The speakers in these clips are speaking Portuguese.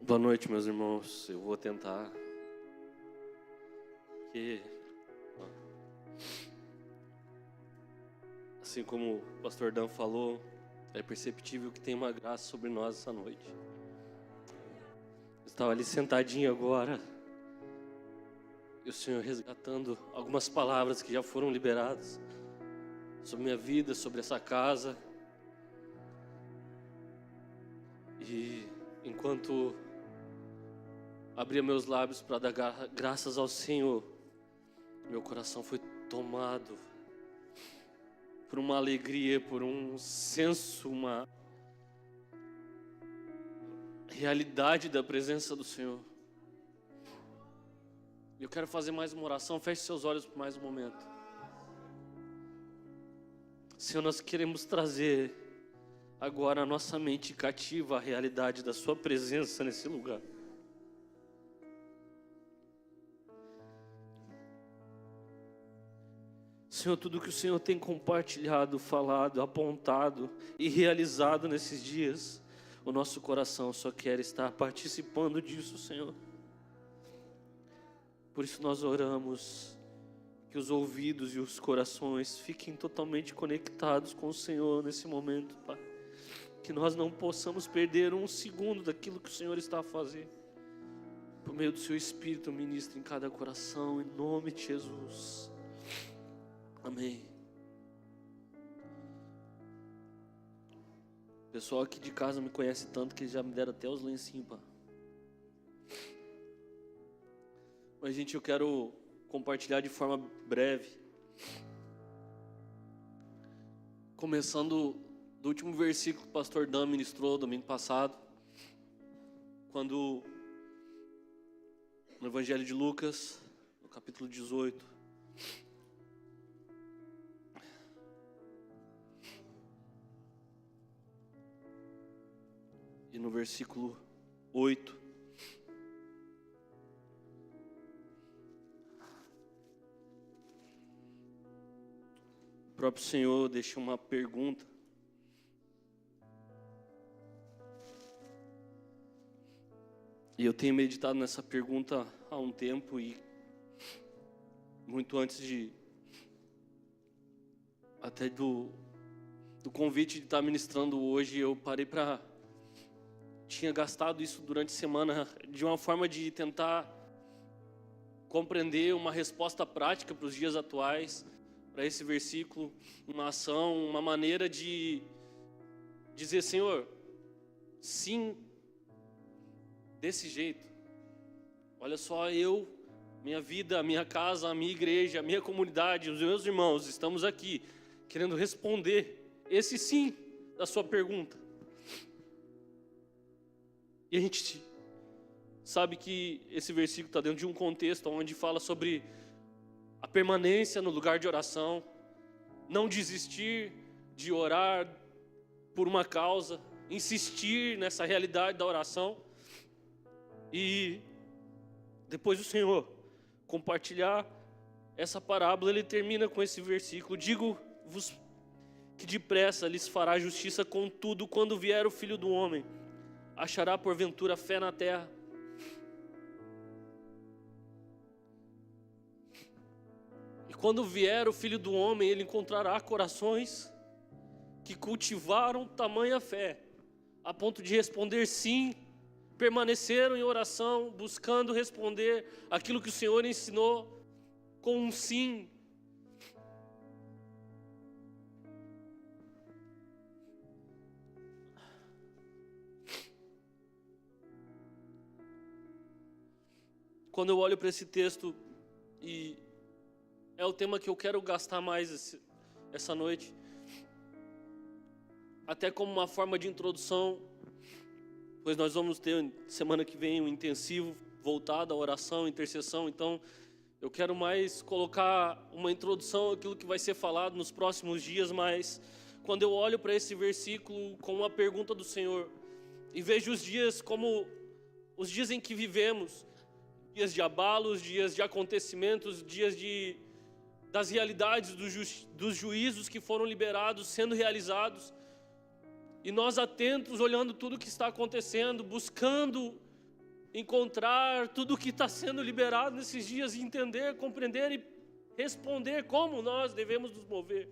Boa noite, meus irmãos. Eu vou tentar. Que assim como o pastor Dan falou, é perceptível que tem uma graça sobre nós essa noite. Eu estava ali sentadinho agora, e o Senhor resgatando algumas palavras que já foram liberadas sobre minha vida, sobre essa casa. E enquanto abria meus lábios para dar graças ao Senhor, meu coração foi tomado por uma alegria, por um senso, uma realidade da presença do Senhor. Eu quero fazer mais uma oração. Feche seus olhos por mais um momento. Senhor, nós queremos trazer agora a nossa mente cativa à realidade da Sua presença nesse lugar. Senhor, tudo que o Senhor tem compartilhado, falado, apontado e realizado nesses dias, o nosso coração só quer estar participando disso, Senhor. Por isso nós oramos que os ouvidos e os corações fiquem totalmente conectados com o Senhor nesse momento, Pai. Que nós não possamos perder um segundo daquilo que o Senhor está a fazer. Por meio do Seu Espírito, ministra em cada coração, em nome de Jesus. Amém. O pessoal aqui de casa me conhece tanto que eles já me deram até os lencinhos, pá. Mas, gente, eu quero compartilhar de forma breve. Começando do último versículo que o pastor Dan ministrou domingo passado. Quando no Evangelho de Lucas, no capítulo 18. E no versículo 8. O próprio Senhor deixa uma pergunta. E eu tenho meditado nessa pergunta há um tempo e muito antes de até do convite de estar ministrando hoje, eu parei para... Tinha gastado isso durante a semana de uma forma de tentar compreender uma resposta prática para os dias atuais, para esse versículo, uma ação, uma maneira de dizer, Senhor, sim, desse jeito. Olha só, eu, minha vida, a minha casa, a minha igreja, a minha comunidade, os meus irmãos, estamos aqui querendo responder esse sim da sua pergunta. E a gente sabe que esse versículo está dentro de um contexto onde fala sobre a permanência no lugar de oração, não desistir de orar por uma causa, insistir nessa realidade da oração. E depois o Senhor compartilhar essa parábola, ele termina com esse versículo: digo-vos que depressa lhes fará justiça, contudo, quando vier o Filho do Homem, achará porventura fé na terra? E quando vier o Filho do Homem, ele encontrará corações que cultivaram tamanha fé, a ponto de responder sim, permaneceram em oração, buscando responder aquilo que o Senhor ensinou com um sim. Quando eu olho para esse texto, e é o tema que eu quero gastar mais essa noite, até como uma forma de introdução, pois nós vamos ter semana que vem um intensivo voltado à oração, intercessão. Então eu quero mais colocar uma introdução àquilo que vai ser falado nos próximos dias. Mas quando eu olho para esse versículo com uma pergunta do Senhor e vejo os dias como os dias em que vivemos, dias de abalos, dias de acontecimentos, dias das realidades dos juízos que foram liberados, sendo realizados, e nós atentos, olhando tudo o que está acontecendo, buscando encontrar tudo o que está sendo liberado nesses dias e entender, compreender e responder como nós devemos nos mover.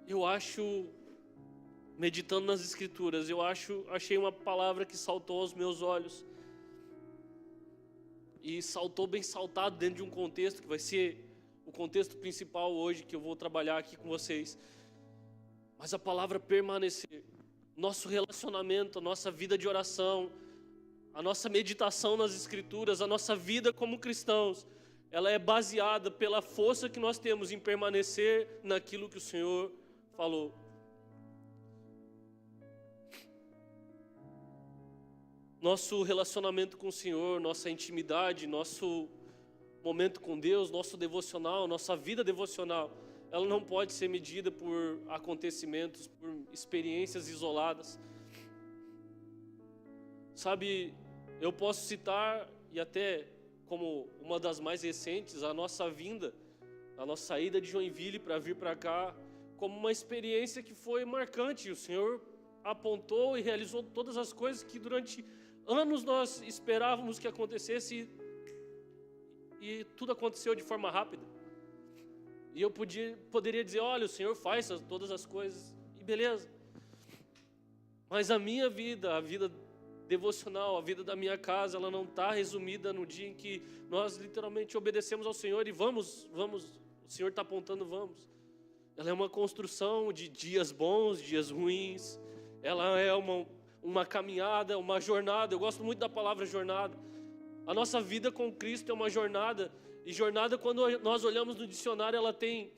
Eu acho, meditando nas Escrituras, achei uma palavra que saltou aos meus olhos. E saltou bem saltado dentro de um contexto que vai ser o contexto principal hoje que eu vou trabalhar aqui com vocês. Mas a palavra permanecer, nosso relacionamento, a nossa vida de oração, a nossa meditação nas Escrituras, a nossa vida como cristãos, ela é baseada pela força que nós temos em permanecer naquilo que o Senhor falou. Nosso relacionamento com o Senhor, nossa intimidade, nosso momento com Deus, nosso devocional, nossa vida devocional, ela não pode ser medida por acontecimentos, por experiências isoladas. Sabe, eu posso citar, e até como uma das mais recentes, a nossa vinda, a nossa saída de Joinville para vir para cá, como uma experiência que foi marcante. O Senhor apontou e realizou todas as coisas que durante anos nós esperávamos que acontecesse e tudo aconteceu de forma rápida. E eu poderia dizer, olha, o Senhor faz todas as coisas e beleza. Mas a minha vida, a vida devocional, a vida da minha casa, ela não está resumida no dia em que nós literalmente obedecemos ao Senhor e vamos, o Senhor está apontando, vamos. Ela é uma construção de dias bons, dias ruins. Ela é uma caminhada, uma jornada. Eu gosto muito da palavra jornada. A nossa vida com Cristo é uma jornada. E jornada, quando nós olhamos no dicionário, ela tem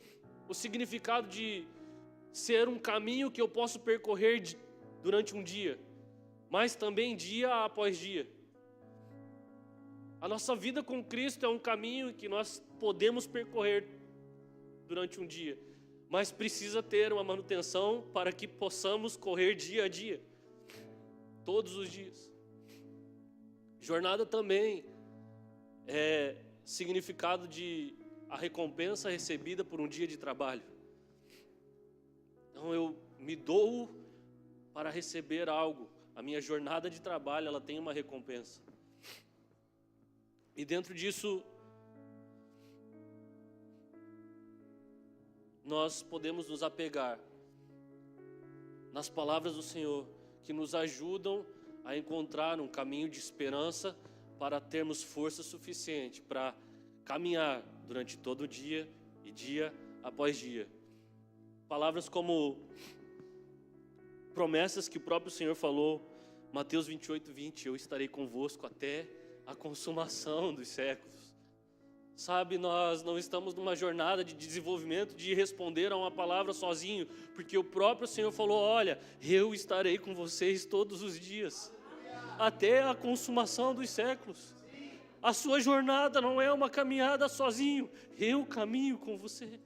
o significado de ser um caminho que eu posso percorrer durante um dia, mas também dia após dia. A nossa vida com Cristo é um caminho que nós podemos percorrer durante um dia, mas precisa ter uma manutenção para que possamos correr dia a dia, todos os dias. Jornada também é significado de a recompensa recebida por um dia de trabalho. Então eu me dou para receber algo. A minha jornada de trabalho, ela tem uma recompensa. E dentro disso, nós podemos nos apegar nas palavras do Senhor, que nos ajudam a encontrar um caminho de esperança para termos força suficiente para caminhar durante todo o dia e dia após dia. Palavras como promessas que o próprio Senhor falou, Mateus 28:20, eu estarei convosco até a consumação dos séculos. Sabe, nós não estamos numa jornada de desenvolvimento, de responder a uma palavra sozinho, porque o próprio Senhor falou, olha, eu estarei com vocês todos os dias, até a consumação dos séculos. A sua jornada não é uma caminhada sozinho, eu caminho com você.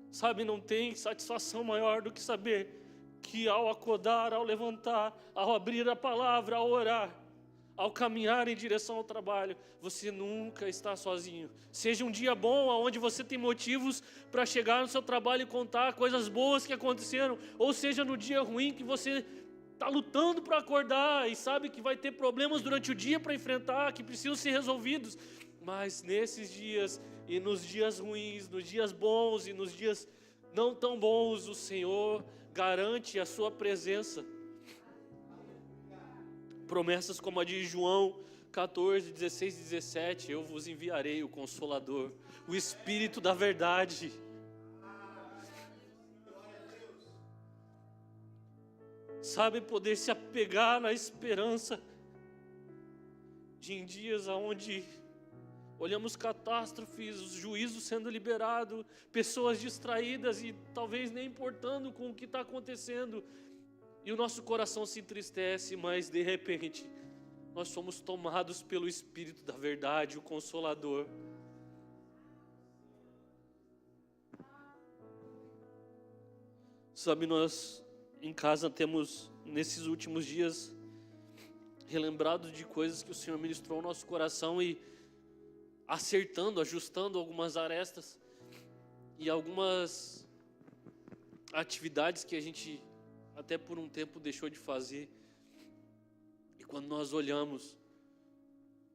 Sabe, não tem satisfação maior do que saber que ao acordar, ao levantar, ao abrir a palavra, ao orar, ao caminhar em direção ao trabalho, você nunca está sozinho. Seja um dia bom, onde você tem motivos para chegar no seu trabalho e contar coisas boas que aconteceram, ou seja no dia ruim que você está lutando para acordar e sabe que vai ter problemas durante o dia para enfrentar, que precisam ser resolvidos. Mas nesses dias e nos dias ruins, nos dias bons e nos dias não tão bons, o Senhor garante a sua presença. Promessas como a de João 14, 16 e 17, eu vos enviarei o Consolador, o Espírito da verdade. Sabe, poder se apegar na esperança de em dias onde olhamos catástrofes, os juízos sendo liberados, pessoas distraídas e talvez nem importando com o que está acontecendo. E o nosso coração se entristece, mas de repente nós somos tomados pelo Espírito da verdade, o Consolador. Sabe, nós em casa temos, nesses últimos dias, relembrado de coisas que o Senhor ministrou ao nosso coração e acertando, ajustando algumas arestas e algumas atividades que a gente até por um tempo deixou de fazer. E quando nós olhamos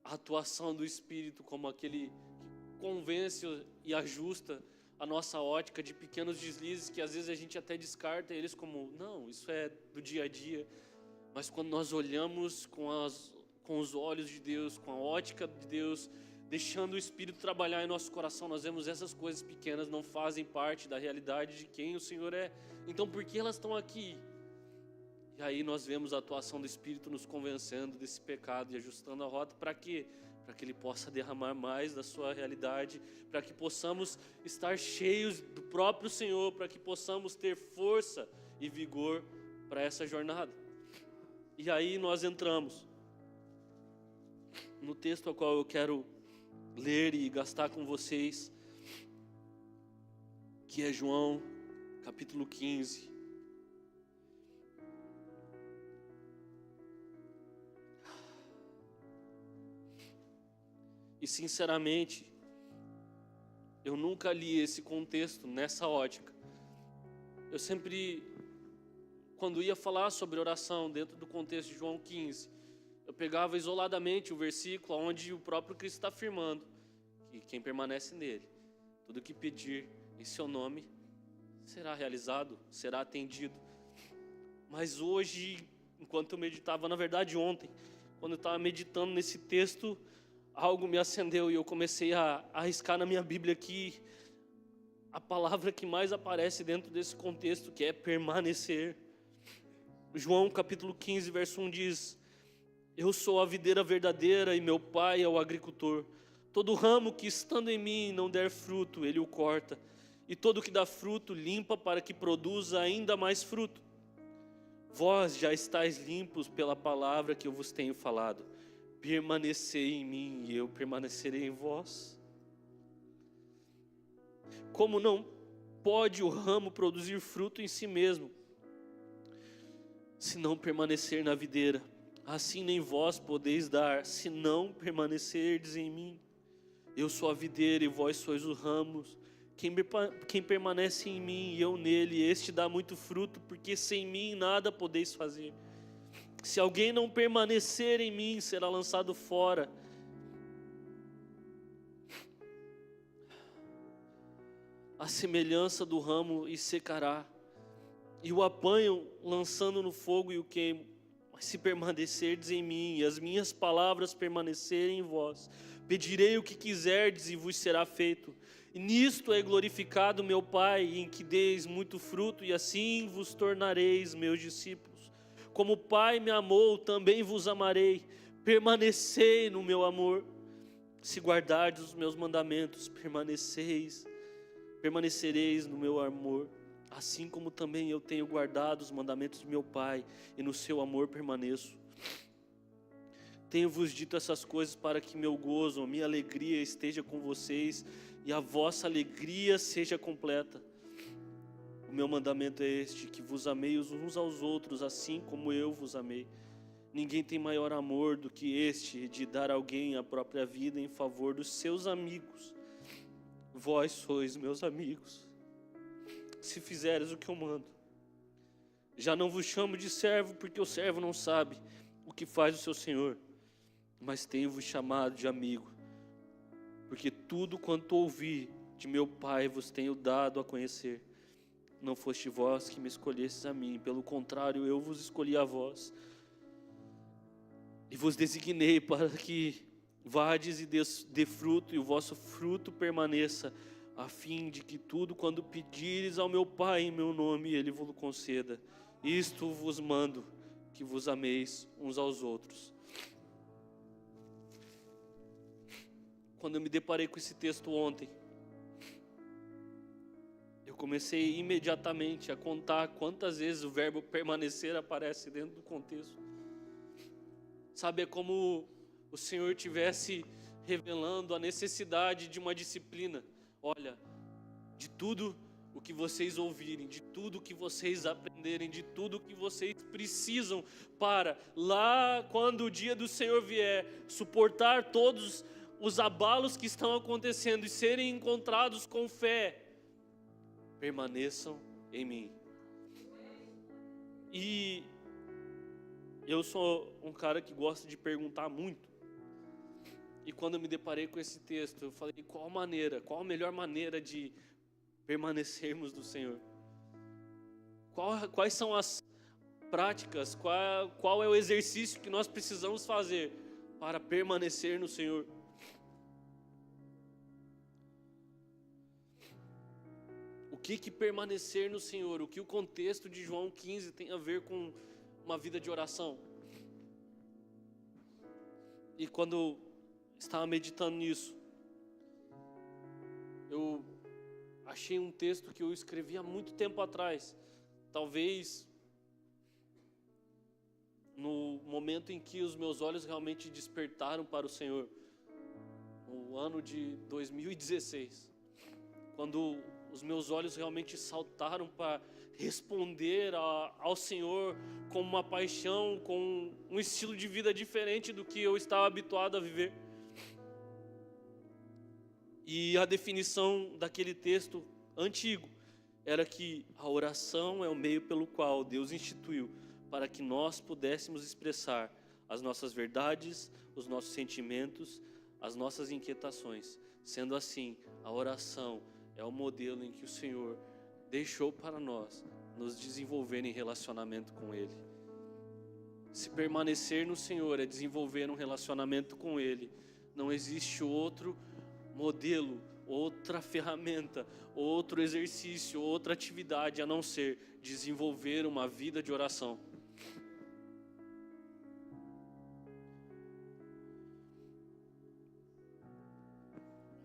a atuação do Espírito como aquele que convence e ajusta a nossa ótica de pequenos deslizes que às vezes a gente até descarta eles como, não, isso é do dia a dia. Mas quando nós olhamos com os olhos de Deus, com a ótica de Deus, deixando o Espírito trabalhar em nosso coração, nós vemos essas coisas pequenas não fazem parte da realidade de quem o Senhor é. Então por que elas estão aqui? E aí nós vemos a atuação do Espírito nos convencendo desse pecado e ajustando a rota. Para quê? Para que Ele possa derramar mais da sua realidade, para que possamos estar cheios do próprio Senhor, para que possamos ter força e vigor para essa jornada. E aí nós entramos no texto ao qual eu quero ler e gastar com vocês, que é João, capítulo 15. E sinceramente, eu nunca li esse contexto nessa ótica. Eu sempre, quando ia falar sobre oração dentro do contexto de João 15, eu pegava isoladamente o versículo onde o próprio Cristo está afirmando que quem permanece nele, tudo que pedir em seu nome será realizado, será atendido. Mas hoje, enquanto eu meditava, na verdade ontem, quando eu estava meditando nesse texto, algo me acendeu e eu comecei a arriscar na minha Bíblia aqui a palavra que mais aparece dentro desse contexto, que é permanecer. João capítulo 15, verso 1 diz: eu sou a videira verdadeira e meu pai é o agricultor. Todo ramo que estando em mim não der fruto, ele o corta. E todo que dá fruto, limpa para que produza ainda mais fruto. Vós já estáis limpos pela palavra que eu vos tenho falado. Permanecei em mim e eu permanecerei em vós. Como não pode o ramo produzir fruto em si mesmo, se não permanecer na videira, assim nem vós podeis dar, se não permanecerdes em mim. Eu sou a videira e vós sois os ramos. Quem permanece em mim e eu nele, este dá muito fruto, porque sem mim nada podeis fazer. Se alguém não permanecer em mim, será lançado fora. A semelhança do ramo e secará. E o apanham, lançando no fogo e o queimam. Mas se permanecerdes em mim e as minhas palavras permanecerem em vós, pedirei o que quiserdes e vos será feito. E nisto é glorificado meu Pai, em que deis muito fruto, e assim vos tornareis meus discípulos. Como o Pai me amou, também vos amarei. Permanecei no meu amor. Se guardardes os meus mandamentos, permanecereis no meu amor. Assim como também eu tenho guardado os mandamentos de meu Pai, e no seu amor permaneço. Tenho-vos dito essas coisas para que meu gozo, a minha alegria esteja com vocês, e a vossa alegria seja completa. O meu mandamento é este, que vos ameis uns aos outros, assim como eu vos amei. Ninguém tem maior amor do que este, de dar a alguém a própria vida em favor dos seus amigos. Vós sois meus amigos, se fizeres o que eu mando. Já não vos chamo de servo, porque o servo não sabe o que faz o seu senhor, mas tenho-vos chamado de amigo, porque tudo quanto ouvi de meu Pai vos tenho dado a conhecer. Não foste vós que me escolhestes a mim, pelo contrário, eu vos escolhi a vós, e vos designei para que vades e dê fruto, e o vosso fruto permaneça, a fim de que tudo quando pedires ao meu Pai em meu nome, Ele vos conceda. Isto vos mando, que vos ameis uns aos outros. Quando eu me deparei com esse texto ontem, eu comecei imediatamente a contar quantas vezes o verbo permanecer aparece dentro do contexto. Sabe, é como o Senhor estivesse revelando a necessidade de uma disciplina. Olha, de tudo o que vocês ouvirem, de tudo que vocês aprenderem, de tudo que vocês precisam para lá, quando o dia do Senhor vier, suportar todos os abalos que estão acontecendo e serem encontrados com fé, permaneçam em mim. E eu sou um cara que gosta de perguntar muito. E quando eu me deparei com esse texto, eu falei, qual a melhor maneira de permanecermos do Senhor? Quais são as práticas, qual é o exercício que nós precisamos fazer para permanecer no Senhor? O que permanecer no Senhor? O que o contexto de João 15 tem a ver com uma vida de oração? E quando estava meditando nisso, eu achei um texto que eu escrevi há muito tempo atrás, talvez no momento em que os meus olhos realmente despertaram para o Senhor, no ano de 2016, quando os meus olhos realmente saltaram para responder ao Senhor com uma paixão, com um estilo de vida diferente do que eu estava habituado a viver. E a definição daquele texto antigo era que a oração é o meio pelo qual Deus instituiu para que nós pudéssemos expressar as nossas verdades, os nossos sentimentos, as nossas inquietações. Sendo assim, a oração é o modelo em que o Senhor deixou para nós nos desenvolver em relacionamento com Ele. Se permanecer no Senhor é desenvolver um relacionamento com Ele, não existe outro modelo, outra ferramenta, outro exercício, outra atividade a não ser desenvolver uma vida de oração.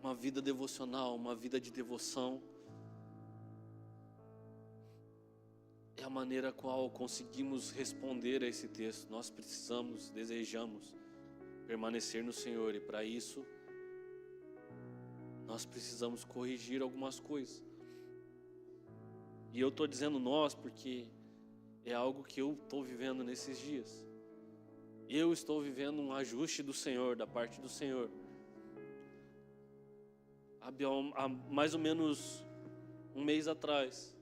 Uma vida devocional, uma vida de devoção é a maneira qual conseguimos responder a esse texto. Nós precisamos, desejamos permanecer no Senhor e para isso nós precisamos corrigir algumas coisas. E eu estou dizendo nós porque é algo que eu estou vivendo nesses dias. Eu estou vivendo um ajuste do Senhor, da parte do Senhor. Há mais ou menos um mês atrás,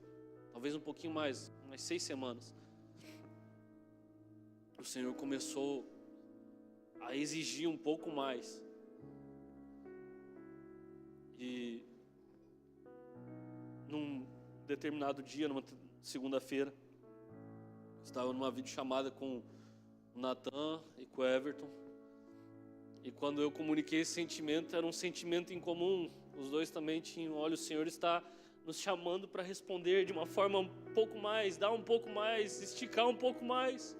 talvez um pouquinho mais, umas 6 semanas, o Senhor começou a exigir um pouco mais. E num determinado dia, numa segunda-feira, estava numa videochamada com o Natan e com o Everton. E quando eu comuniquei esse sentimento, era um sentimento em comum. Os dois também tinham, olha, o Senhor está nos chamando para responder de uma forma um pouco mais, dar um pouco mais, esticar um pouco mais.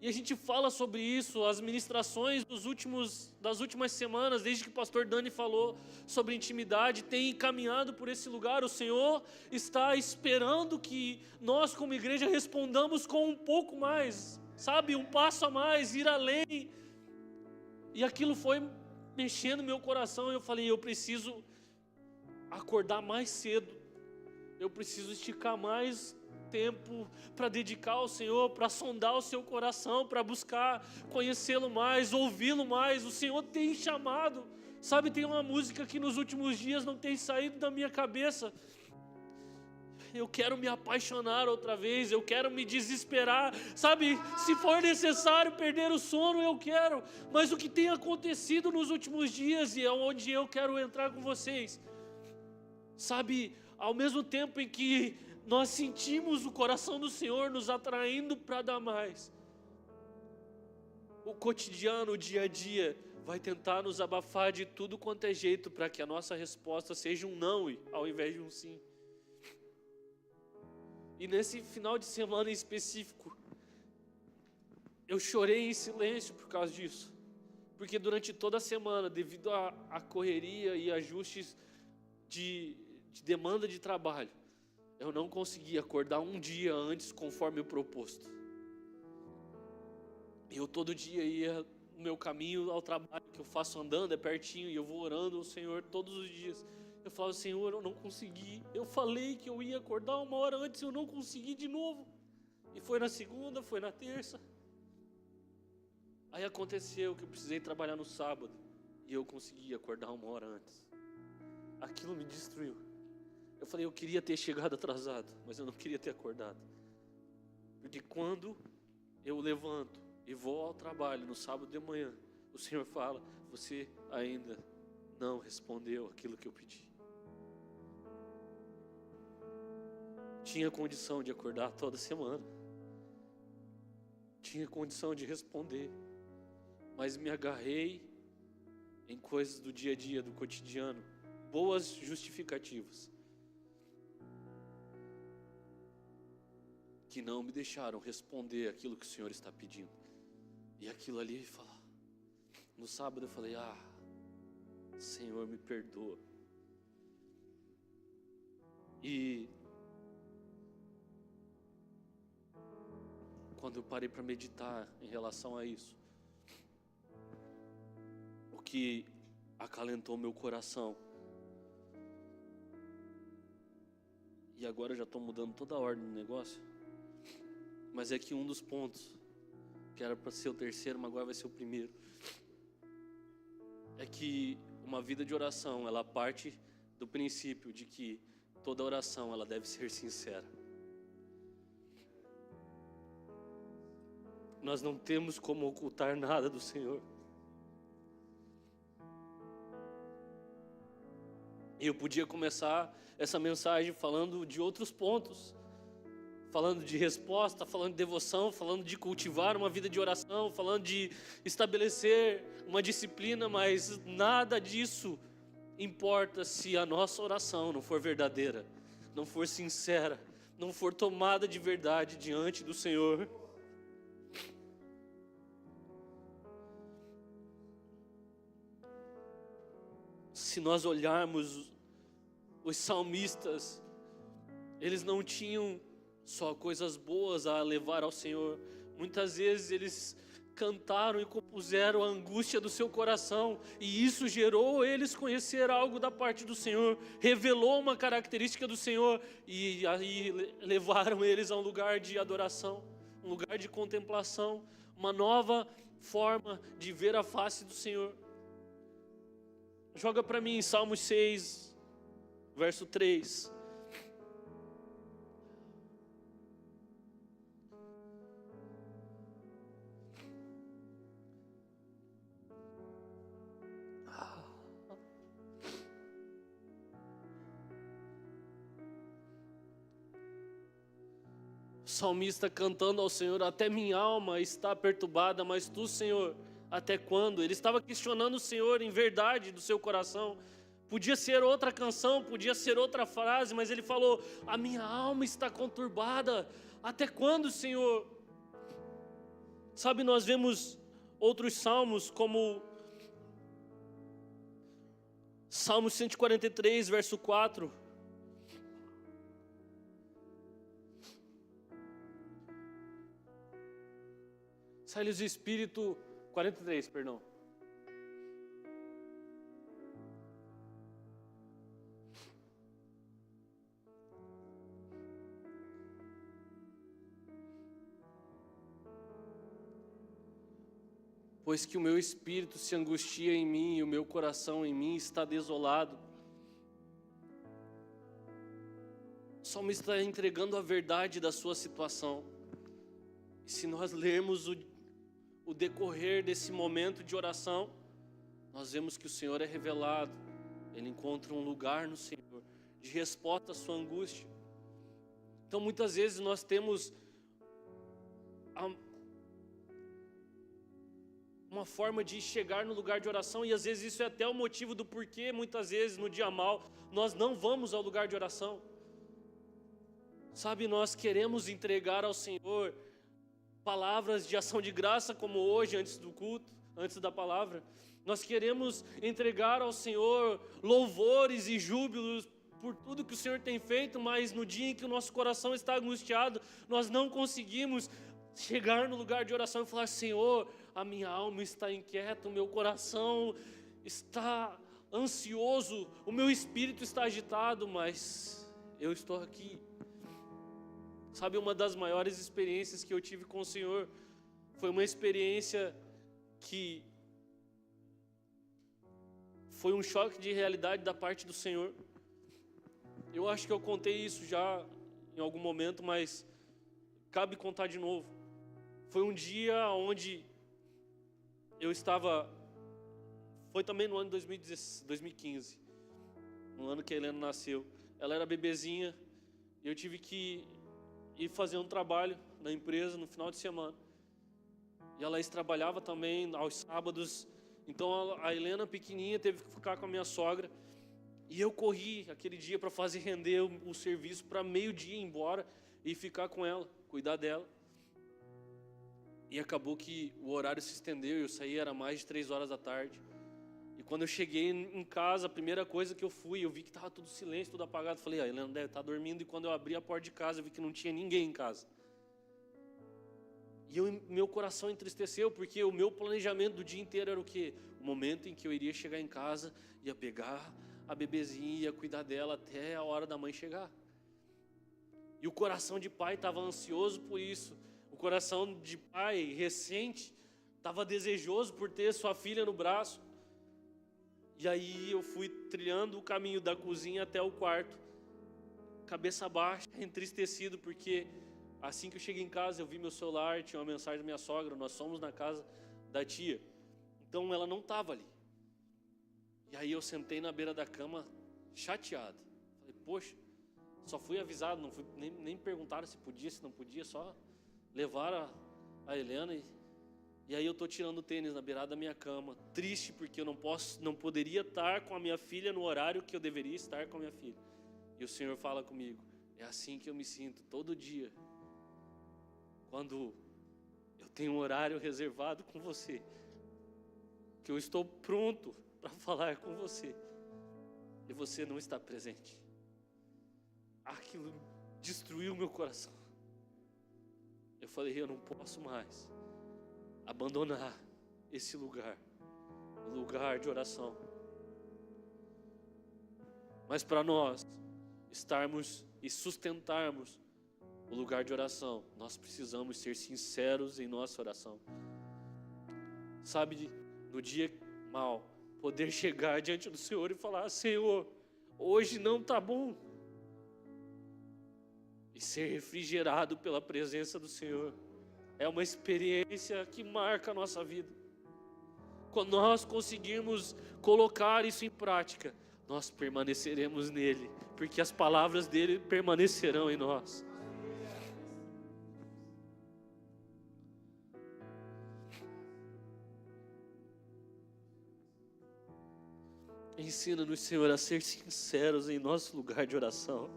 E a gente fala sobre isso, as ministrações das últimas semanas, desde que o pastor Dani falou sobre intimidade, tem caminhado por esse lugar. O Senhor está esperando que nós como igreja respondamos com um pouco mais, sabe, um passo a mais, ir além. E aquilo foi mexendo no meu coração, eu falei, eu preciso acordar mais cedo, eu preciso esticar mais tempo para dedicar ao Senhor, para sondar o seu coração, para buscar conhecê-lo mais, ouvi-lo mais. O Senhor tem chamado, sabe, tem uma música que nos últimos dias não tem saído da minha cabeça. Eu quero me apaixonar outra vez, eu quero me desesperar, sabe, se for necessário perder o sono, eu quero. Mas o que tem acontecido nos últimos dias, e é onde eu quero entrar com vocês, sabe, ao mesmo tempo em que nós sentimos o coração do Senhor nos atraindo para dar mais, o cotidiano, o dia a dia, vai tentar nos abafar de tudo quanto é jeito para que a nossa resposta seja um não ao invés de um sim. E nesse final de semana em específico, eu chorei em silêncio por causa disso. Porque durante toda a semana, devido à correria e ajustes de demanda de trabalho, eu não consegui acordar um dia antes conforme o proposto. Eu todo dia ia no meu caminho ao trabalho, que eu faço andando, é pertinho, e eu vou orando ao Senhor todos os dias. Eu falo, Senhor, eu não consegui. Eu falei que eu ia acordar 1 hora antes, eu não consegui de novo. E foi na segunda, foi na terça. Aí aconteceu que eu precisei trabalhar no sábado, e eu consegui acordar 1 hora antes. Aquilo me destruiu. Eu falei, eu queria ter chegado atrasado, mas eu não queria ter acordado. Porque quando eu levanto e vou ao trabalho no sábado de manhã, o Senhor fala, você ainda não respondeu aquilo que eu pedi. Tinha condição de acordar toda semana. Tinha condição de responder. Mas me agarrei em coisas do dia a dia, do cotidiano. Boas justificativas. Que não me deixaram responder aquilo que o Senhor está pedindo. E aquilo ali, no sábado eu falei, Senhor, me perdoa. E quando eu parei para meditar em relação a isso, o que acalentou meu coração, e agora eu já estou mudando toda a ordem do negócio, mas é que um dos pontos, que era para ser o terceiro, mas agora vai ser o primeiro, é que uma vida de oração, ela parte do princípio de que toda oração, ela deve ser sincera. Nós não temos como ocultar nada do Senhor. E eu podia começar essa mensagem falando de outros pontos. Falando de resposta, falando de devoção, falando de cultivar uma vida de oração, falando de estabelecer uma disciplina, mas nada disso importa se a nossa oração não for verdadeira, não for sincera, não for tomada de verdade diante do Senhor. Se nós olharmos os salmistas, eles não tinham só coisas boas a levar ao Senhor. Muitas vezes eles cantaram e compuseram a angústia do seu coração, e isso gerou eles conhecer algo da parte do Senhor, revelou uma característica do Senhor, e aí levaram eles a um lugar de adoração, um lugar de contemplação, uma nova forma de ver a face do Senhor. Joga para mim Salmos 6, verso 3. O salmista cantando ao Senhor, até minha alma está perturbada, mas tu, Senhor, até quando? Ele estava questionando o Senhor em verdade do seu coração. Podia ser outra canção, podia ser outra frase, mas ele falou, a minha alma está conturbada, até quando, Senhor? Sabe, nós vemos outros salmos como Salmo 143, verso 4. Sai-lhes o Espírito, 43, perdão. Pois que o meu espírito se angustia em mim e o meu coração em mim está desolado. O salmista está entregando a verdade da sua situação. E se nós lermos o decorrer desse momento de oração, nós vemos que o Senhor é revelado. Ele encontra um lugar no Senhor de resposta à sua angústia. Então muitas vezes nós temos uma forma de chegar no lugar de oração, e às vezes isso é até o motivo do porquê muitas vezes no dia mal nós não vamos ao lugar de oração. Sabe, nós queremos entregar ao Senhor palavras de ação de graça, como hoje, antes do culto, antes da palavra. Nós queremos entregar ao Senhor louvores e júbilos por tudo que o Senhor tem feito, mas no dia em que o nosso coração está angustiado, nós não conseguimos chegar no lugar de oração e falar, Senhor, a minha alma está inquieta, o meu coração está ansioso, o meu espírito está agitado, mas eu estou aqui. Sabe, uma das maiores experiências que eu tive com o Senhor foi uma experiência que foi um choque de realidade da parte do Senhor. Eu acho que eu contei isso já em algum momento, mas cabe contar de novo. Foi um dia onde eu estava... Foi também no ano de 2015, no ano que a Helena nasceu. Ela era bebezinha e eu tive que ir fazer um trabalho na empresa no final de semana. E a Laís trabalhava também aos sábados. Então a Helena, pequenininha, teve que ficar com a minha sogra. E eu corri aquele dia para fazer render o serviço para meio-dia ir embora e ficar com ela, cuidar dela. E acabou que o horário se estendeu e eu saí, era mais de 3 horas da tarde. E quando eu cheguei em casa, a primeira coisa que eu vi que estava tudo silêncio, tudo apagado. Falei, a Helena deve estar dormindo. E quando eu abri a porta de casa, eu vi que não tinha ninguém em casa. E meu coração entristeceu, porque o meu planejamento do dia inteiro era o quê? O momento em que eu iria chegar em casa, ia pegar a bebezinha, ia cuidar dela até a hora da mãe chegar. E o coração de pai estava ansioso por isso. O coração de pai recente estava desejoso por ter sua filha no braço. E aí eu fui trilhando o caminho da cozinha até o quarto, cabeça baixa, entristecido, porque assim que eu cheguei em casa eu vi meu celular, tinha uma mensagem da minha sogra, nós somos na casa da tia. Então ela não estava ali. E aí eu sentei na beira da cama, chateado. Falei, poxa, só fui avisado, não fui, nem perguntaram se podia, se não podia, só levaram a Helena e aí eu estou tirando o tênis na beirada da minha cama, triste porque eu não poderia estar com a minha filha no horário que eu deveria estar com a minha filha. E o Senhor fala comigo, é assim que eu me sinto todo dia, quando eu tenho um horário reservado com você, que eu estou pronto para falar com você, e você não está presente. Aquilo destruiu meu coração. Eu falei, eu não posso mais abandonar esse lugar, o lugar de oração. Mas para nós estarmos e sustentarmos o lugar de oração, nós precisamos ser sinceros em nossa oração. Sabe, no dia mal, poder chegar diante do Senhor e falar, Senhor, hoje não está bom. E ser refrigerado pela presença do Senhor. É uma experiência que marca a nossa vida. Quando nós conseguirmos colocar isso em prática, nós permaneceremos nele, porque as palavras dele permanecerão em nós. Ensina-nos, Senhor, a ser sinceros em nosso lugar de oração.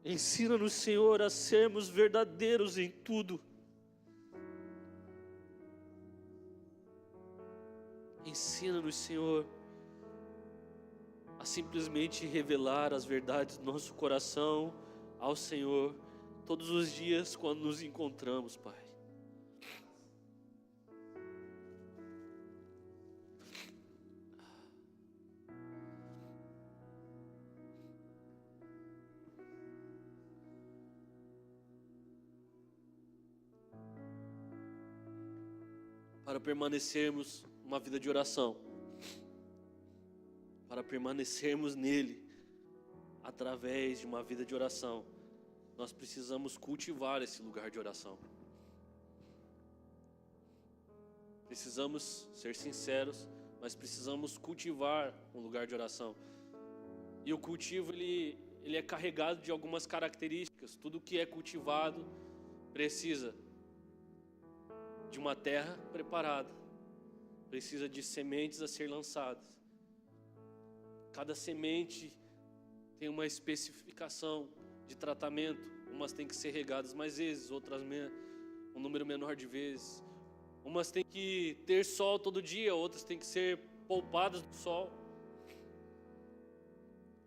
Ensina-nos, Senhor, a sermos verdadeiros em tudo. Ensina-nos, Senhor, a simplesmente revelar as verdades do nosso coração ao Senhor todos os dias quando nos encontramos, Pai. Para permanecermos uma vida de oração, para permanecermos nele, através de uma vida de oração, nós precisamos cultivar esse lugar de oração. Precisamos ser sinceros, mas precisamos cultivar um lugar de oração. E o cultivo, ele é carregado de algumas características. Tudo que é cultivado precisa de uma terra preparada, precisa de sementes a ser lançadas. Cada semente tem uma especificação de tratamento. Umas têm que ser regadas mais vezes, outras um número menor de vezes. Umas têm que ter sol todo dia, outras têm que ser poupadas do sol.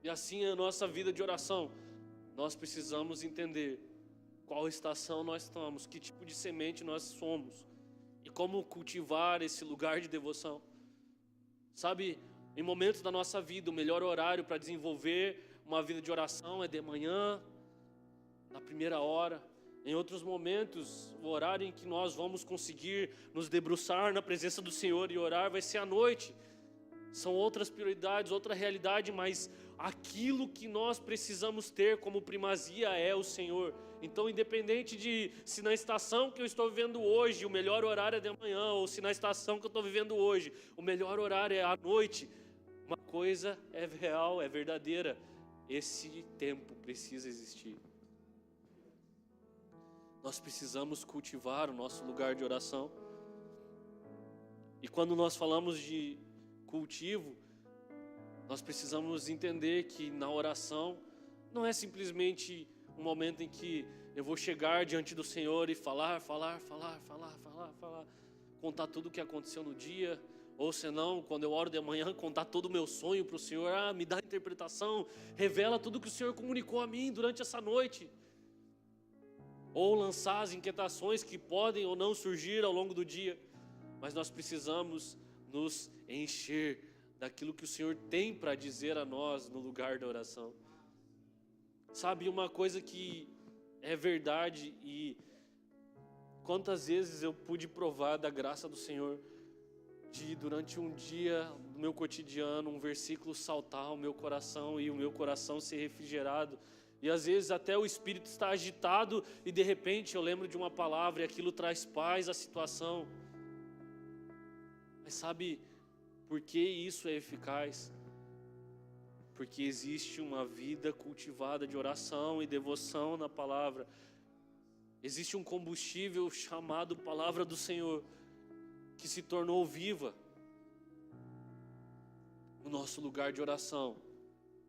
E assim é a nossa vida de oração. Nós precisamos entender qual estação nós estamos, que tipo de semente nós somos e como cultivar esse lugar de devoção. Sabe, em momentos da nossa vida, o melhor horário para desenvolver uma vida de oração é de manhã, na primeira hora. Em outros momentos, o horário em que nós vamos conseguir nos debruçar na presença do Senhor e orar vai ser à noite, são outras prioridades, outra realidade, mas aquilo que nós precisamos ter como primazia é o Senhor. Então, independente de se na estação que eu estou vivendo hoje o melhor horário é de manhã, ou se na estação que eu estou vivendo hoje o melhor horário é à noite, uma coisa é real, é verdadeira: esse tempo precisa existir. Nós precisamos cultivar o nosso lugar de oração. E quando nós falamos de cultivo, nós precisamos entender que na oração não é simplesmente um momento em que eu vou chegar diante do Senhor e falar, contar tudo o que aconteceu no dia, ou senão, quando eu oro de manhã, contar todo o meu sonho para o Senhor. Me dá a interpretação, revela tudo que o Senhor comunicou a mim durante essa noite. Ou lançar as inquietações que podem ou não surgir ao longo do dia. Mas nós precisamos nos encher daquilo que o Senhor tem para dizer a nós no lugar da oração. Sabe, uma coisa que é verdade, e quantas vezes eu pude provar da graça do Senhor, de durante um dia do meu cotidiano, um versículo saltar ao meu coração e o meu coração ser refrigerado. E às vezes até o espírito está agitado e de repente eu lembro de uma palavra e aquilo traz paz à situação. Mas sabe por que isso é eficaz? Porque existe uma vida cultivada de oração e devoção na palavra. Existe um combustível chamado Palavra do Senhor, que se tornou viva no nosso lugar de oração.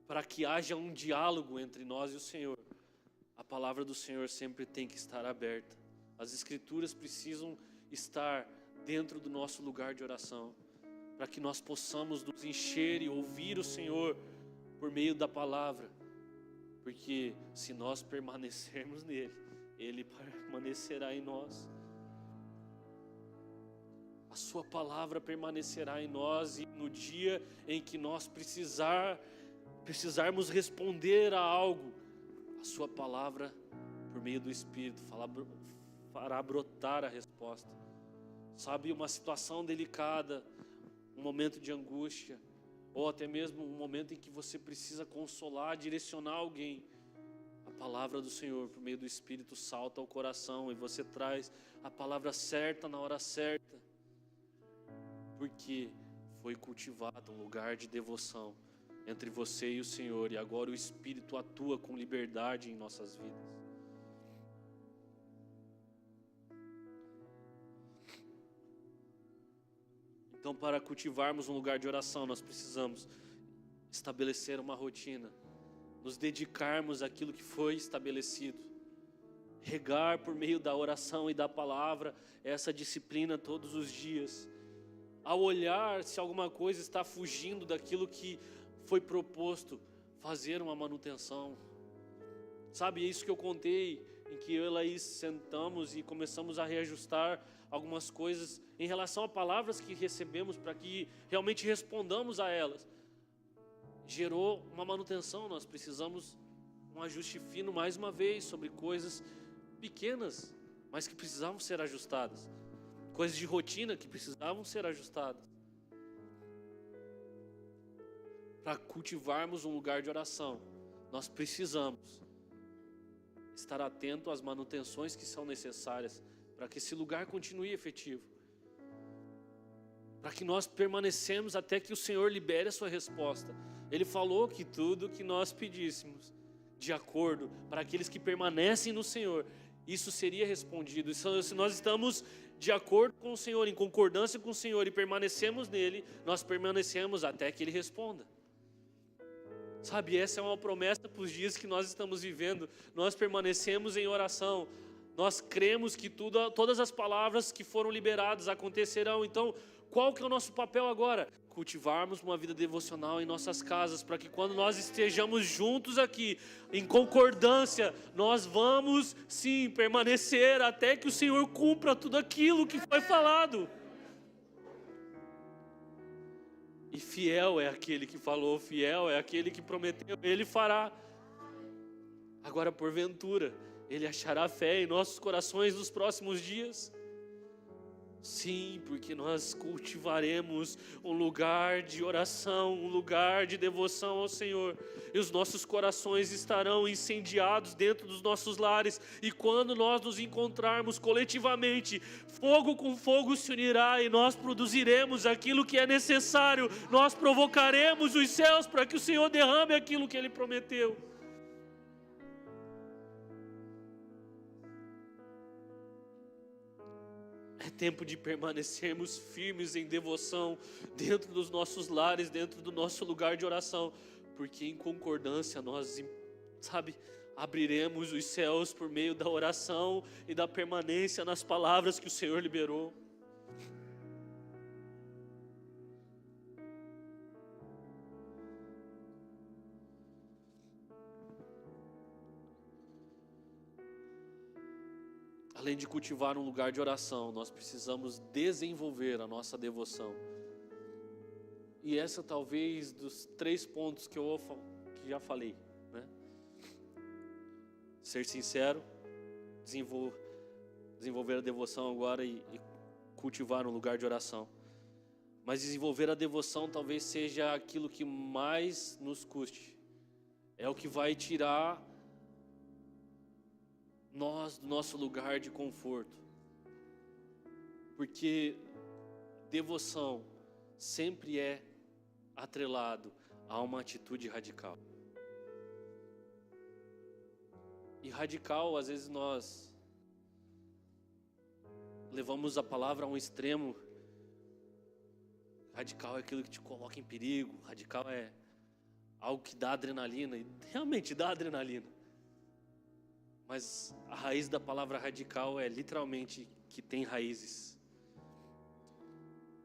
Para que haja um diálogo entre nós e o Senhor, a palavra do Senhor sempre tem que estar aberta. As Escrituras precisam estar dentro do nosso lugar de oração, para que nós possamos nos encher e ouvir o Senhor por meio da palavra. Porque se nós permanecermos nele, ele permanecerá em nós. A sua palavra permanecerá em nós, e no dia em que nós precisarmos responder a algo, a sua palavra, por meio do Espírito, fará brotar a resposta. Sabe, uma situação delicada, um momento de angústia, ou até mesmo um momento em que você precisa consolar, direcionar alguém, a palavra do Senhor, por meio do Espírito, salta ao coração e você traz a palavra certa na hora certa, porque foi cultivado um lugar de devoção entre você e o Senhor, e agora o Espírito atua com liberdade em nossas vidas. Então, para cultivarmos um lugar de oração, nós precisamos estabelecer uma rotina, nos dedicarmos àquilo que foi estabelecido, regar por meio da oração e da palavra essa disciplina todos os dias. Ao olhar se alguma coisa está fugindo daquilo que foi proposto, fazer uma manutenção. Sabe, é isso que eu contei, em que eu e Laís sentamos e começamos a reajustar algumas coisas em relação a palavras que recebemos, para que realmente respondamos a elas. Gerou uma manutenção, nós precisamos um ajuste fino mais uma vez sobre coisas pequenas, mas que precisavam ser ajustadas. Coisas de rotina que precisavam ser ajustadas. Para cultivarmos um lugar de oração, nós precisamos estar atento às manutenções que são necessárias para que esse lugar continue efetivo. Para que nós permanecemos até que o Senhor libere a sua resposta. Ele falou que tudo que nós pedíssemos, de acordo, para aqueles que permanecem no Senhor, isso seria respondido. Se nós estamos de acordo com o Senhor, em concordância com o Senhor e permanecemos nele, nós permanecemos até que Ele responda. Sabe, essa é uma promessa para os dias que nós estamos vivendo. Nós permanecemos em oração. Nós cremos que todas as palavras que foram liberadas acontecerão. Então, qual que é o nosso papel agora? Cultivarmos uma vida devocional em nossas casas, para que quando nós estejamos juntos aqui, em concordância, nós vamos sim permanecer até que o Senhor cumpra tudo aquilo que foi falado. E fiel é aquele que falou, fiel é aquele que prometeu, Ele fará. Agora, porventura, Ele achará fé em nossos corações nos próximos dias. Sim, porque nós cultivaremos um lugar de oração, um lugar de devoção ao Senhor. E os nossos corações estarão incendiados dentro dos nossos lares. E quando nós nos encontrarmos coletivamente, fogo com fogo se unirá e nós produziremos aquilo que é necessário. Nós provocaremos os céus para que o Senhor derrame aquilo que Ele prometeu. É tempo de permanecermos firmes em devoção dentro dos nossos lares, dentro do nosso lugar de oração, porque em concordância nós, abriremos os céus por meio da oração e da permanência nas palavras que o Senhor liberou. Além de cultivar um lugar de oração, nós precisamos desenvolver a nossa devoção. E essa talvez dos 3 pontos que já falei, né? Ser sincero, desenvolver a devoção agora e cultivar um lugar de oração. Mas desenvolver a devoção talvez seja aquilo que mais nos custe. É o que vai tirar nós do nosso lugar de conforto, porque devoção sempre é atrelado a uma atitude radical. E radical, às vezes nós levamos a palavra a um extremo. Radical é aquilo que te coloca em perigo, radical é algo que dá adrenalina, e realmente dá adrenalina. Mas a raiz da palavra radical é literalmente que tem raízes.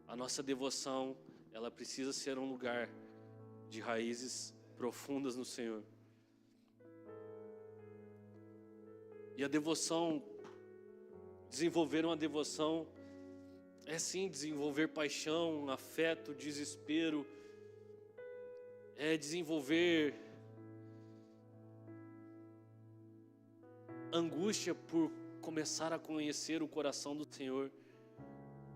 A nossa devoção, ela precisa ser um lugar de raízes profundas no Senhor. E a devoção, desenvolver uma devoção, é sim desenvolver paixão, afeto, desespero, é desenvolver angústia por começar a conhecer o coração do Senhor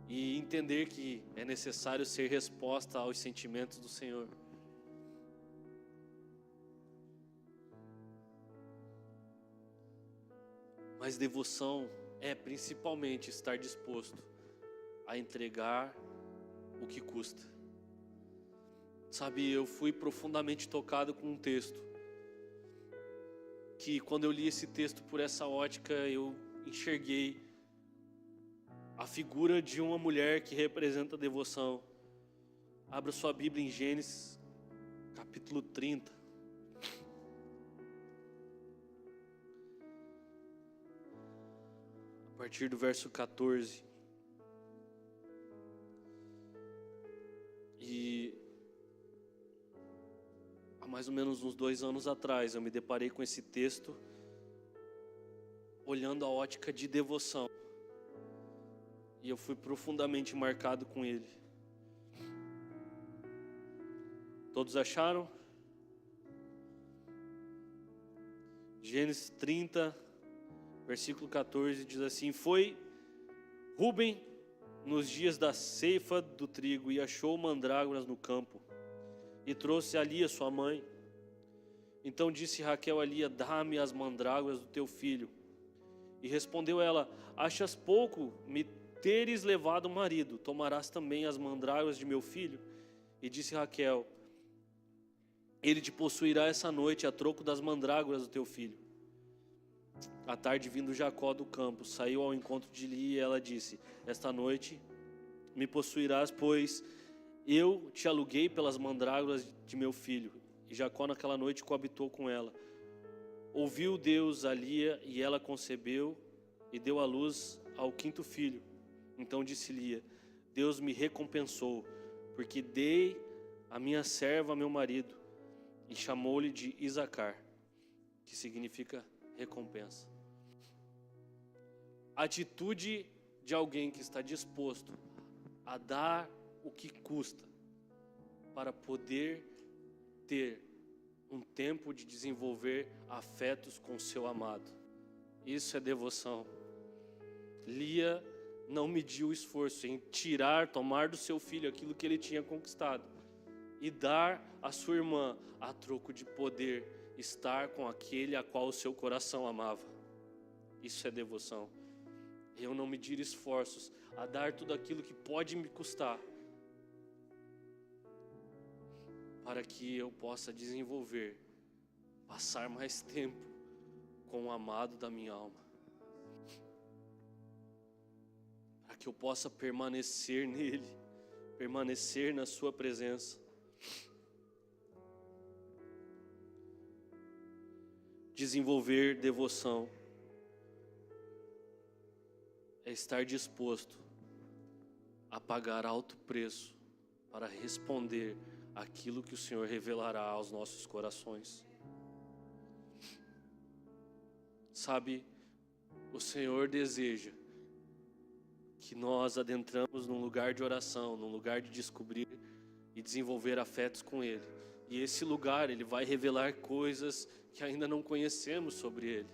e entender que é necessário ser resposta aos sentimentos do Senhor. Mas devoção é principalmente estar disposto a entregar o que custa. Sabe, eu fui profundamente tocado com um texto que quando eu li esse texto por essa ótica, eu enxerguei a figura de uma mulher que representa a devoção. Abra sua Bíblia em Gênesis, capítulo 30. A partir do verso 14. E há mais ou menos uns 2 anos atrás eu me deparei com esse texto olhando a ótica de devoção. E eu fui profundamente marcado com ele. Todos acharam? Gênesis 30, versículo 14 diz assim: Foi Rúben nos dias da ceifa do trigo e achou mandrágoras no campo e trouxe a Lia sua mãe. Então disse Raquel a Lia: Dá-me as mandrágoras do teu filho. E respondeu ela: Achas pouco me teres levado um marido? Tomarás também as mandrágoras de meu filho? E disse Raquel: Ele te possuirá essa noite a troco das mandrágoras do teu filho. À tarde, vindo Jacó do campo, saiu ao encontro de Lia e ela disse: Esta noite me possuirás, pois eu te aluguei pelas mandrágoras de meu filho. E Jacó naquela noite coabitou com ela. Ouviu Deus a Lia e ela concebeu e deu à luz ao 5º filho. Então disse Lia: Deus me recompensou, porque dei a minha serva a meu marido. E chamou-lhe de Isacar, que significa recompensa. A atitude de alguém que está disposto a dar o que custa para poder ter um tempo de desenvolver afetos com seu amado. Isso é devoção. Lia não mediu o esforço em tomar do seu filho aquilo que ele tinha conquistado e dar à sua irmã a troco de poder estar com aquele a qual o seu coração amava. Isso é devoção. Eu não medir esforços a dar tudo aquilo que pode me custar para que eu possa desenvolver, passar mais tempo com o amado da minha alma. Para que eu possa permanecer nele, permanecer na sua presença. Desenvolver devoção é estar disposto a pagar alto preço para responder aquilo que o Senhor revelará aos nossos corações. Sabe, o Senhor deseja que nós adentramos num lugar de oração, num lugar de descobrir e desenvolver afetos com Ele. E esse lugar, Ele vai revelar coisas que ainda não conhecemos sobre Ele.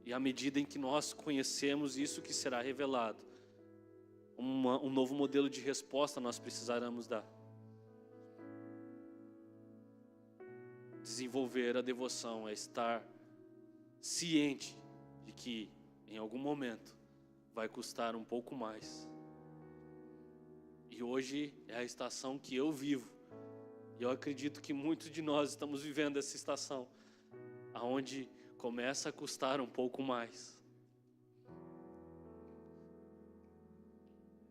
E à medida em que nós conhecemos isso que será revelado, um novo modelo de resposta nós precisaremos dar. Desenvolver a devoção é estar ciente de que em algum momento vai custar um pouco mais. E hoje é a estação que eu vivo. E eu acredito que muitos de nós estamos vivendo essa estação, aonde começa a custar um pouco mais.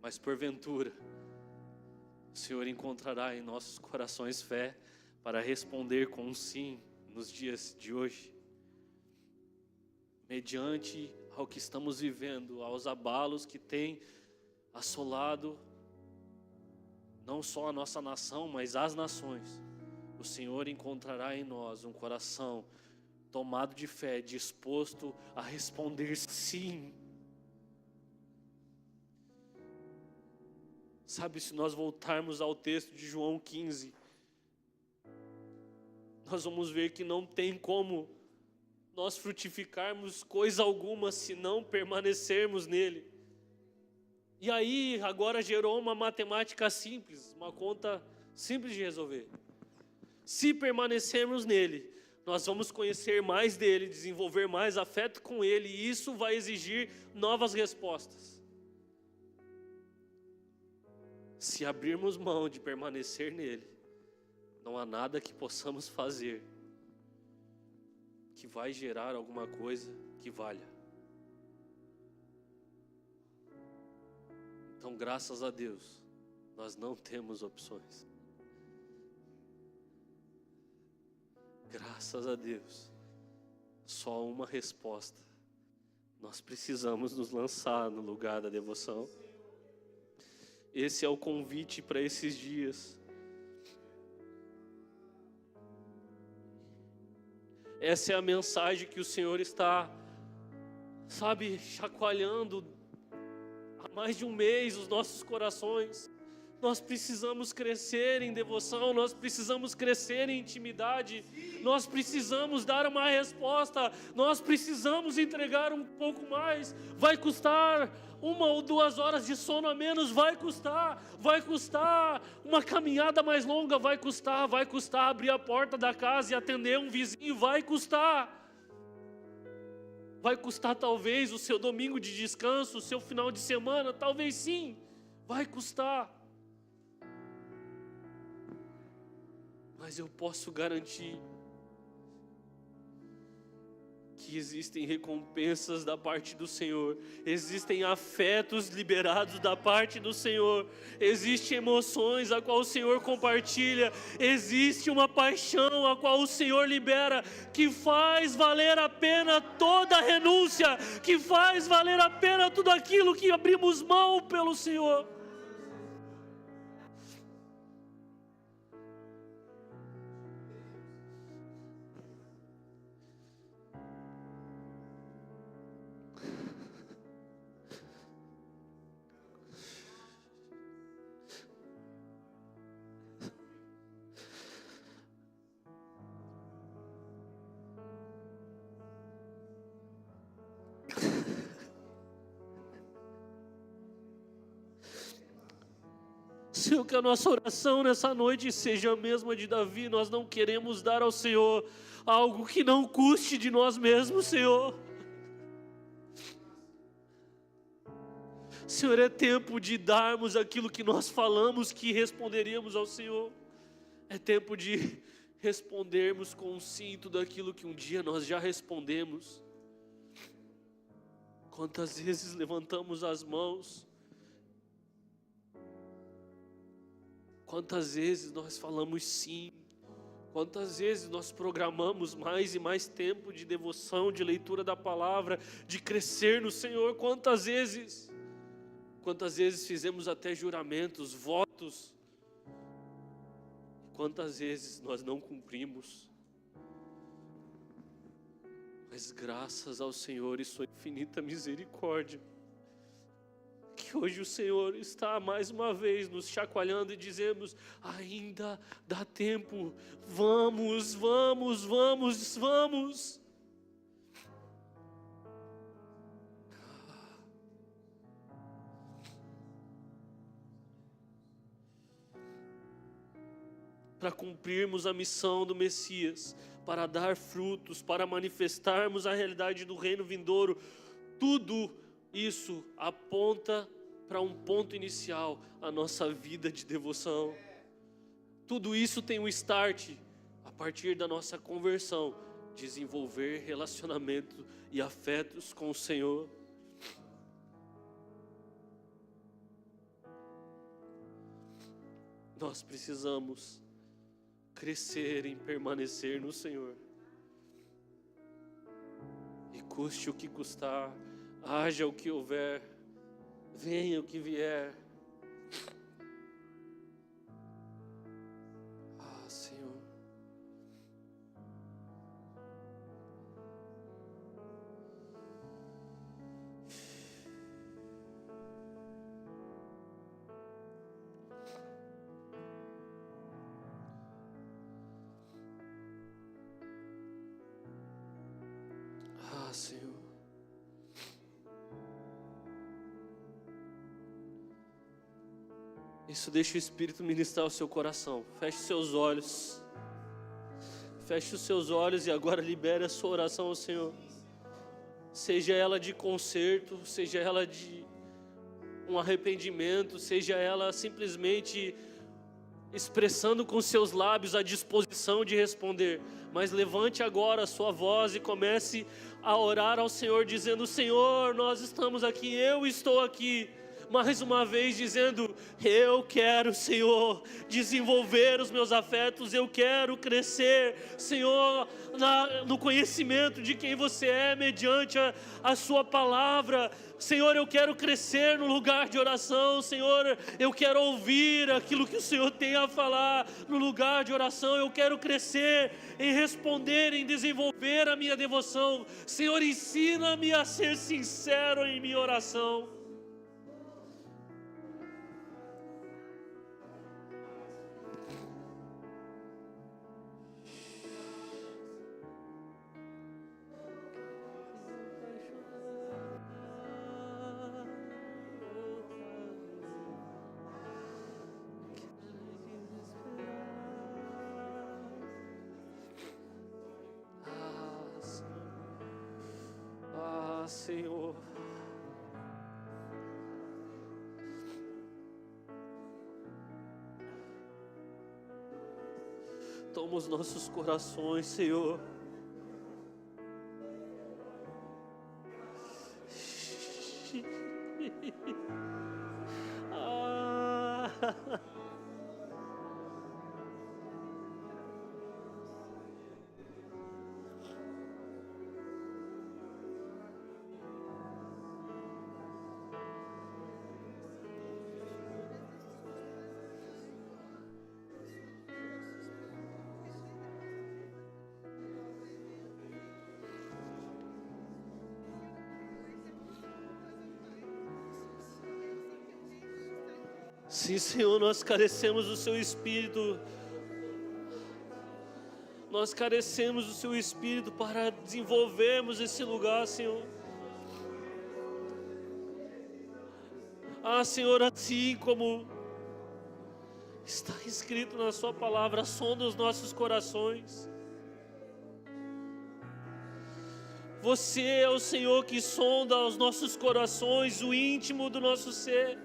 Mas porventura, o Senhor encontrará em nossos corações fé para responder com um sim nos dias de hoje. Mediante ao que estamos vivendo, aos abalos que têm assolado não só a nossa nação, mas as nações, o Senhor encontrará em nós um coração tomado de fé, disposto a responder sim. Sabe, se nós voltarmos ao texto de João 15, nós vamos ver que não tem como nós frutificarmos coisa alguma se não permanecermos nele. E aí agora gerou uma matemática simples, uma conta simples de resolver. Se permanecermos nele, nós vamos conhecer mais dele, desenvolver mais afeto com ele, e isso vai exigir novas respostas. Se abrirmos mão de permanecer nele, não há nada que possamos fazer que vai gerar alguma coisa que valha. Então, graças a Deus, nós não temos opções. Graças a Deus, só uma resposta. Nós precisamos nos lançar no lugar da devoção. Esse é o convite para esses dias. Essa é a mensagem que o Senhor está, chacoalhando há mais de um mês os nossos corações. Nós precisamos crescer em devoção, nós precisamos crescer em intimidade, nós precisamos dar uma resposta, nós precisamos entregar um pouco mais. Vai custar 1 ou 2 horas de sono a menos, vai custar uma caminhada mais longa, vai custar abrir a porta da casa e atender um vizinho, vai custar talvez o seu domingo de descanso, o seu final de semana, talvez sim, vai custar. Mas eu posso garantir que existem recompensas da parte do Senhor, existem afetos liberados da parte do Senhor, existem emoções a qual o Senhor compartilha, existe uma paixão a qual o Senhor libera, que faz valer a pena toda a renúncia, que faz valer a pena tudo aquilo que abrimos mão pelo Senhor. Senhor, que a nossa oração nessa noite seja a mesma de Davi. Nós não queremos dar ao Senhor algo que não custe de nós mesmos, Senhor. Senhor, é tempo de darmos aquilo que nós falamos que responderíamos ao Senhor. É tempo de respondermos com sim tudo aquilo que um dia nós já respondemos. Quantas vezes levantamos as mãos? Quantas vezes nós falamos sim? Quantas vezes nós programamos mais e mais tempo de devoção, de leitura da palavra, de crescer no Senhor? Quantas vezes fizemos até juramentos, votos? Quantas vezes nós não cumprimos? Mas graças ao Senhor e sua infinita misericórdia, que hoje o Senhor está mais uma vez nos chacoalhando e dizemos: ainda dá tempo, vamos, vamos, vamos, vamos. Para cumprirmos a missão do Messias, para dar frutos, para manifestarmos a realidade do reino vindouro, tudo isso aponta para um ponto inicial, a nossa vida de devoção. Tudo isso tem um start a partir da nossa conversão, desenvolver relacionamento e afetos com o Senhor. Nós precisamos crescer em permanecer no Senhor. E custe o que custar, haja o que houver, venha o que vier. Ah, Senhor. Ah, Senhor. Isso deixa o Espírito ministrar o seu coração. Feche os seus olhos. Feche os seus olhos e agora libere a sua oração ao Senhor. Seja ela de conserto, seja ela de um arrependimento, seja ela simplesmente expressando com seus lábios a disposição de responder. Mas levante agora a sua voz e comece a orar ao Senhor, dizendo: Senhor, nós estamos aqui, eu estou aqui. Mais uma vez dizendo: eu quero, Senhor, desenvolver os meus afetos, eu quero crescer, Senhor, no conhecimento de quem você é, mediante a sua palavra. Senhor, eu quero crescer no lugar de oração. Senhor, eu quero ouvir aquilo que o Senhor tem a falar no lugar de oração. Eu quero crescer em responder, em desenvolver a minha devoção. Senhor, ensina-me a ser sincero em minha oração. Senhor, toma os nossos corações, Senhor. Sim, Senhor, nós carecemos do Seu Espírito. Nós carecemos do Seu Espírito para desenvolvermos esse lugar, Senhor. Ah, Senhor, assim como Está escrito na sua palavra, sonda os nossos corações. Você é o Senhor que sonda os nossos corações, o íntimo do nosso ser.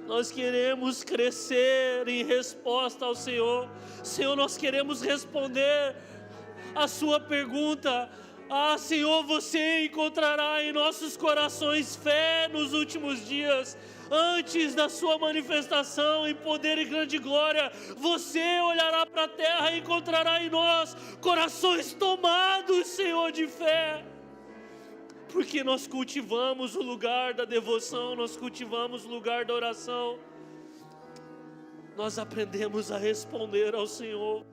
Nós queremos crescer em resposta ao Senhor. Senhor, nós queremos responder a sua pergunta. Ah, Senhor, você encontrará em nossos corações fé nos últimos dias. Antes da sua manifestação em poder e grande glória, você olhará para a terra e encontrará em nós corações tomados, Senhor, de fé. Porque nós cultivamos o lugar da devoção, nós cultivamos o lugar da oração. Nós aprendemos a responder ao Senhor.